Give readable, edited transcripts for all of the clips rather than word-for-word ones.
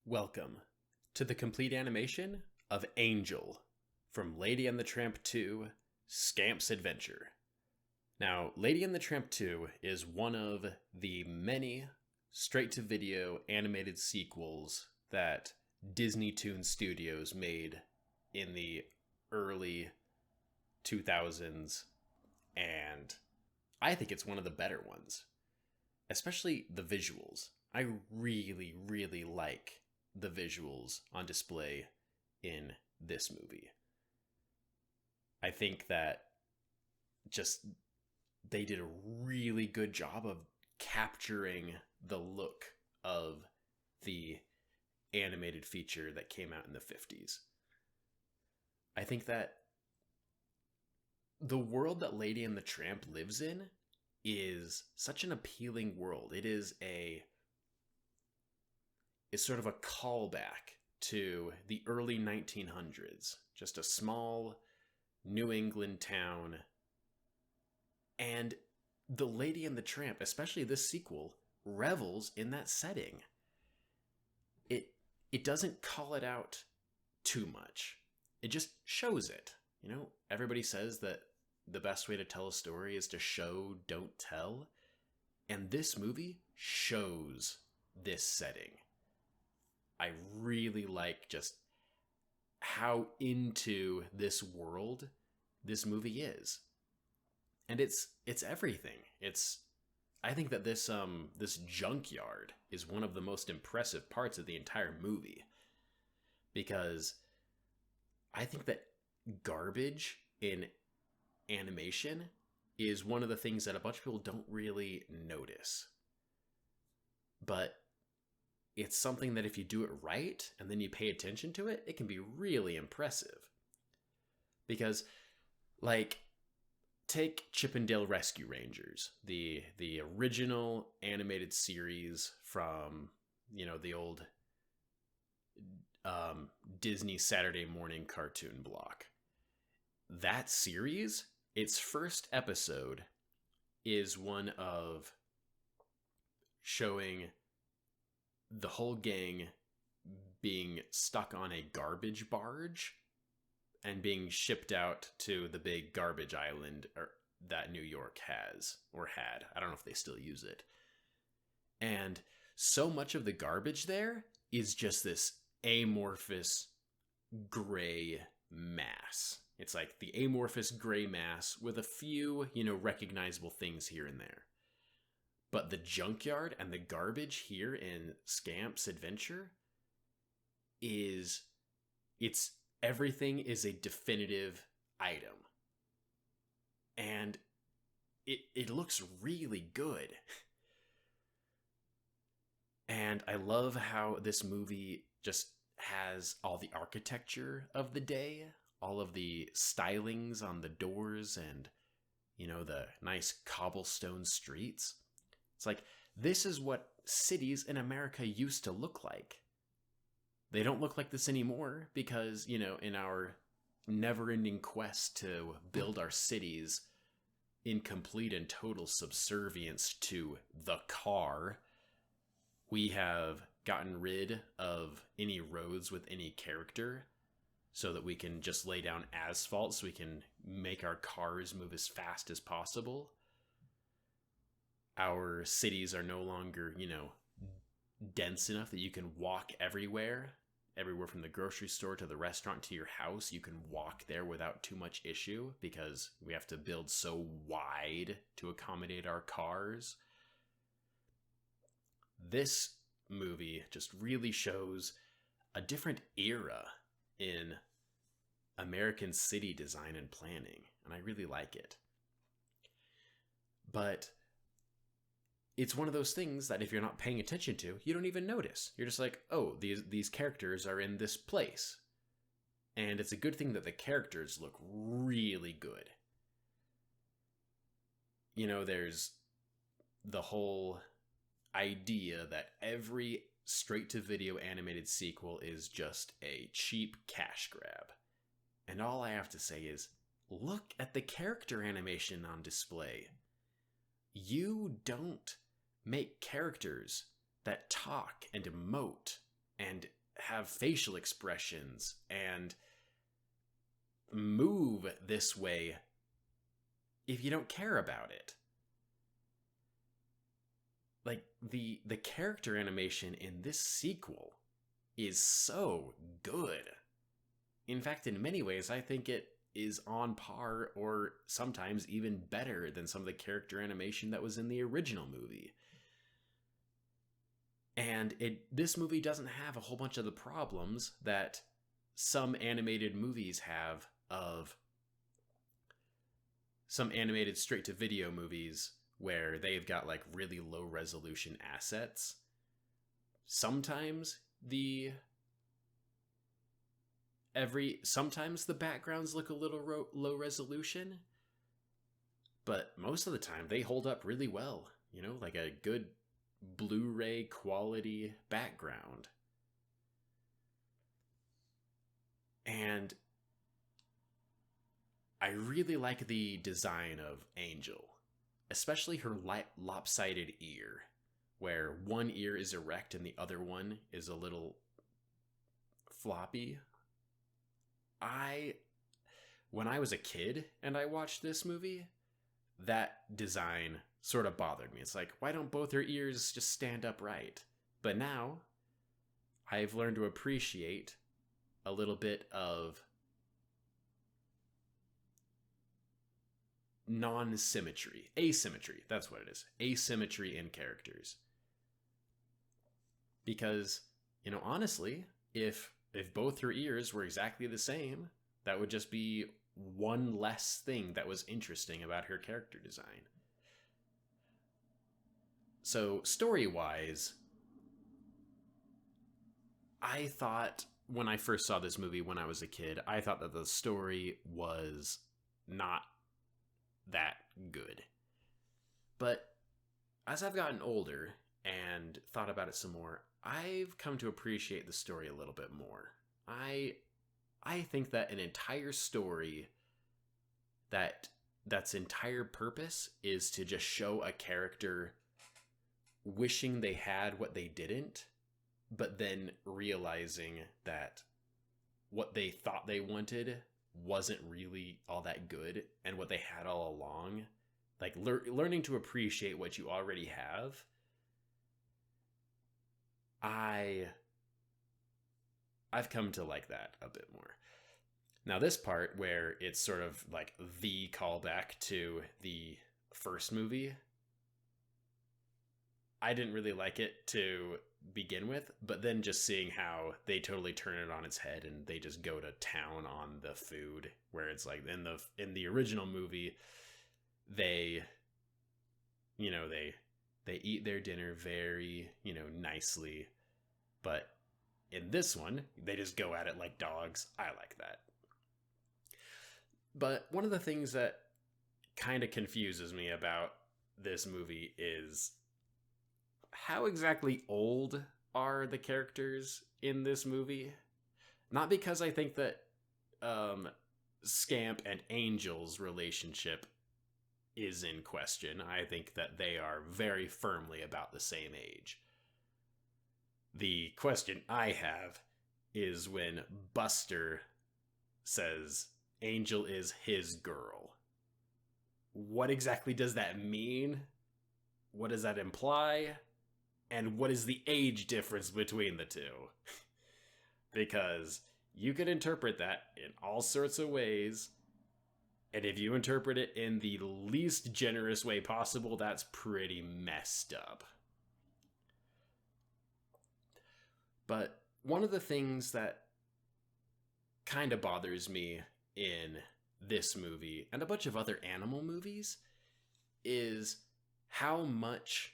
Welcome to the complete animation of Angel from Lady and the Tramp 2 Scamp's Adventure. Now, Lady and the Tramp 2 is one of the many straight-to-video animated sequels that Disney Toon Studios made in the early 2000s, and I think it's one of the better ones, especially the visuals. I really like the visuals on display in this movie. I think that just they did a really good job of capturing the look of the animated feature that came out in the 50s. I think that the world that Lady and the Tramp lives in is such an appealing world. It's sort of a callback to the early 1900s, just a small New England town. And the Lady and the Tramp, especially this sequel, revels in that setting. It doesn't call it out too much. It just shows it. You know, everybody says that the best way to tell a story is to show, don't tell. And this movie shows this setting. I really like just how into this world this movie is. And it's everything. I think that this junkyard is one of the most impressive parts of the entire movie, because I think that garbage in animation is one of the things that a bunch of people don't really notice. But it's something that if you do it right and then you pay attention to it, it can be really impressive. Because, like, take Chip 'n Dale Rescue Rangers, the original animated series from, the old Disney Saturday morning cartoon block. That series, its first episode is one of showing the whole gang being stuck on a garbage barge and being shipped out to the big garbage island that New York has, or had. I don't know if they still use it. And so much of the garbage there is just this amorphous gray mass. It's like the amorphous gray mass with a few, recognizable things here and there. But the junkyard and the garbage here in Scamp's Adventure everything is a definitive item. And it looks really good. And I love how this movie just has all the architecture of the day, all of the stylings on the doors and, the nice cobblestone streets. It's like, this is what cities in America used to look like. They don't look like this anymore because, in our never-ending quest to build our cities in complete and total subservience to the car, we have gotten rid of any roads with any character so that we can just lay down asphalt so we can make our cars move as fast as possible. Our cities are no longer, dense enough that you can walk everywhere from the grocery store to the restaurant to your house. You can walk there without too much issue because we have to build so wide to accommodate our cars. This movie just really shows a different era in American city design and planning, and I really like it. But it's one of those things that if you're not paying attention to, you don't even notice. You're just like, oh, these characters are in this place. And it's a good thing that the characters look really good. There's the whole idea that every straight-to-video animated sequel is just a cheap cash grab. And all I have to say is, look at the character animation on display. You don't make characters that talk and emote and have facial expressions and move this way if you don't care about it. Like, the character animation in this sequel is so good. In fact, in many ways, I think it is on par or sometimes even better than some of the character animation that was in the original movie. And this movie doesn't have a whole bunch of the problems that some animated movies have, of some animated straight-to-video movies where they've got like really low-resolution assets. Sometimes the backgrounds look a little low resolution, but most of the time they hold up really well, you know, like a good Blu-ray quality background. And I really like the design of Angel, especially her lopsided ear, where one ear is erect and the other one is a little floppy. When I was a kid and I watched this movie, that design sort of bothered me. It's like, why don't both her ears just stand upright? But now I've learned to appreciate a little bit of asymmetry, that's what it is. Asymmetry in characters. Because, you know, honestly, if both her ears were exactly the same, that would just be one less thing that was interesting about her character design. So, story-wise, I thought, when I first saw this movie when I was a kid, I thought that the story was not that good. But as I've gotten older and thought about it some more, I've come to appreciate the story a little bit more. I think that an entire story that's entire purpose is to just show a character wishing they had what they didn't, but then realizing that what they thought they wanted wasn't really all that good, and what they had all along, like learning to appreciate what you already have. I've come to like that a bit more. Now, this part where it's sort of like the callback to the first movie, I didn't really like it to begin with, but then just seeing how they totally turn it on its head and they just go to town on the food, where it's like in the original movie, they eat their dinner very, nicely, but in this one, they just go at it like dogs. I like that. But one of the things that kind of confuses me about this movie is how exactly old are the characters in this movie? Not because I think that Scamp and Angel's relationship is in question. I think that they are very firmly about the same age. The question I have is when Buster says Angel is his girl. What exactly does that mean? What does that imply? And what is the age difference between the two? Because you can interpret that in all sorts of ways. And if you interpret it in the least generous way possible, that's pretty messed up. But one of the things that kind of bothers me in this movie and a bunch of other animal movies is how much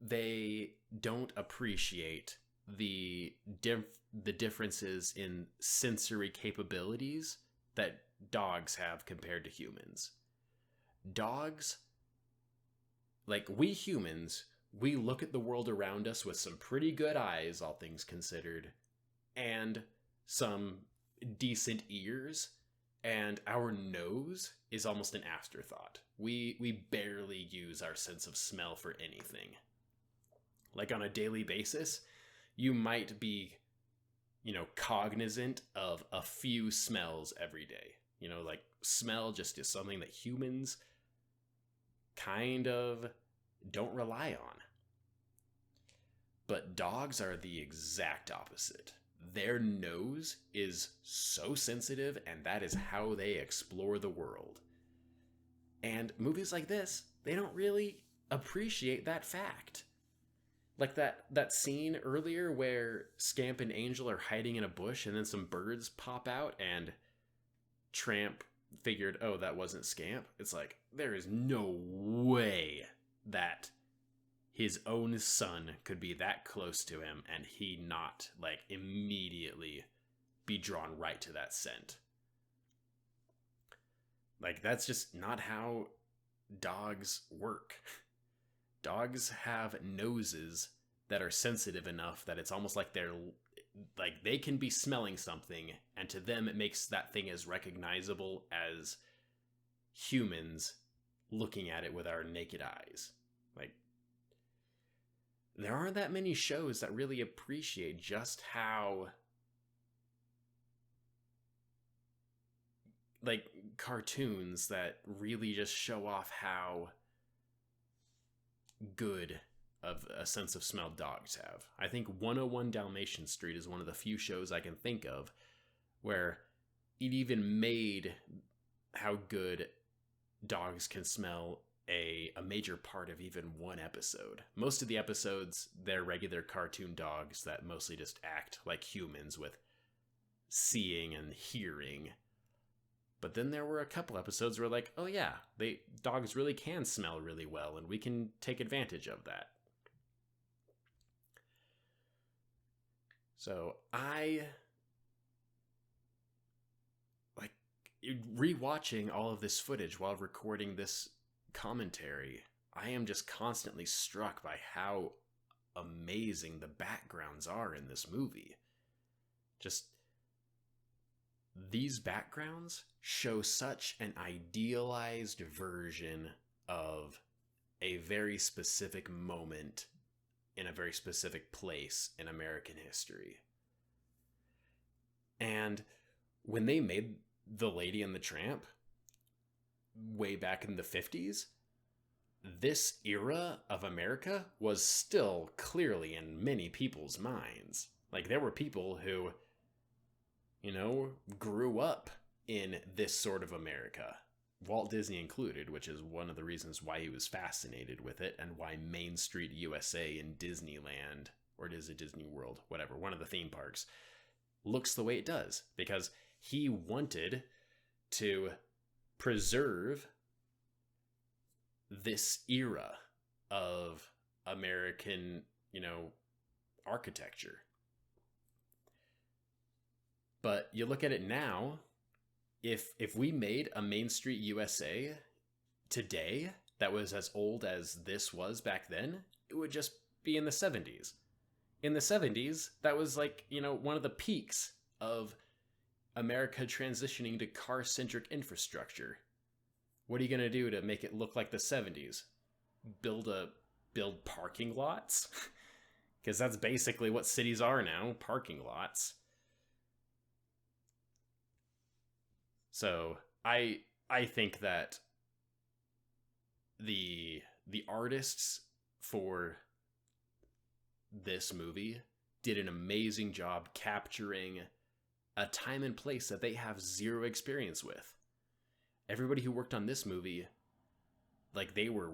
they don't appreciate the differences in sensory capabilities that dogs have compared to humans. Dogs, like we humans, we look at the world around us with some pretty good eyes, all things considered, and some decent ears, and our nose is almost an afterthought. We barely use our sense of smell for anything. Like on a daily basis, you might be cognizant of a few smells every day. Like smell just is something that humans kind of don't rely on. But dogs are the exact opposite. Their nose is so sensitive, and that is how they explore the world. And movies like this, they don't really appreciate that fact. Like that scene earlier where Scamp and Angel are hiding in a bush and then some birds pop out and Tramp figured, oh, that wasn't Scamp. It's like, there is no way that his own son could be that close to him and he not, like, immediately be drawn right to that scent. Like, that's just not how dogs work. Dogs have noses that are sensitive enough that it's almost like they can be smelling something, and to them it makes that thing as recognizable as humans looking at it with our naked eyes. Like, there aren't that many shows that really appreciate just how, like, cartoons that really just show off how good of a sense of smell dogs have. I think 101 Dalmatian Street is one of the few shows I can think of where it even made how good dogs can smell a major part of even one episode. Most of the episodes, they're regular cartoon dogs that mostly just act like humans with seeing and hearing. But then there were a couple episodes where, like, oh yeah, dogs really can smell really well, and we can take advantage of that. So rewatching all of this footage while recording this commentary, I am just constantly struck by how amazing the backgrounds are in this movie. Just, these backgrounds show such an idealized version of a very specific moment in a very specific place in American history. And when they made The Lady and the Tramp way back in the 50s, this era of America was still clearly in many people's minds. Like, there were people who, grew up in this sort of America, Walt Disney included, which is one of the reasons why he was fascinated with it and why Main Street USA in Disneyland, or is it Disney World, whatever, one of the theme parks, looks the way it does, because he wanted to preserve this era of American, architecture. But you look at it now, if we made a Main Street USA today that was as old as this was back then, it would just be in the 70s. In the 70s, that was like, one of the peaks of America transitioning to car-centric infrastructure. What are you going to do to make it look like the 70s? Build parking lots? Because that's basically what cities are now, parking lots. So I think that the artists for this movie did an amazing job capturing a time and place that they have zero experience with. Everybody who worked on this movie, like, they were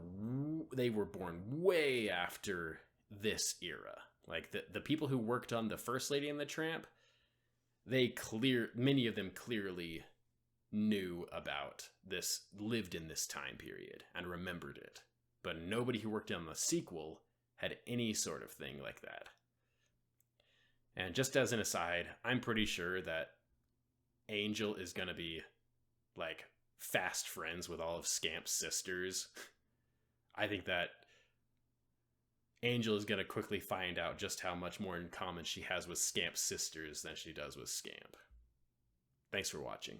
born way after this era. Like, the people who worked on the First Lady and the Tramp, many of them clearly knew about this, lived in this time period, and remembered it. But nobody who worked on the sequel had any sort of thing like that. And just as an aside, I'm pretty sure that Angel is going to be, like, fast friends with all of Scamp's sisters. I think that Angel is going to quickly find out just how much more in common she has with Scamp's sisters than she does with Scamp. Thanks for watching.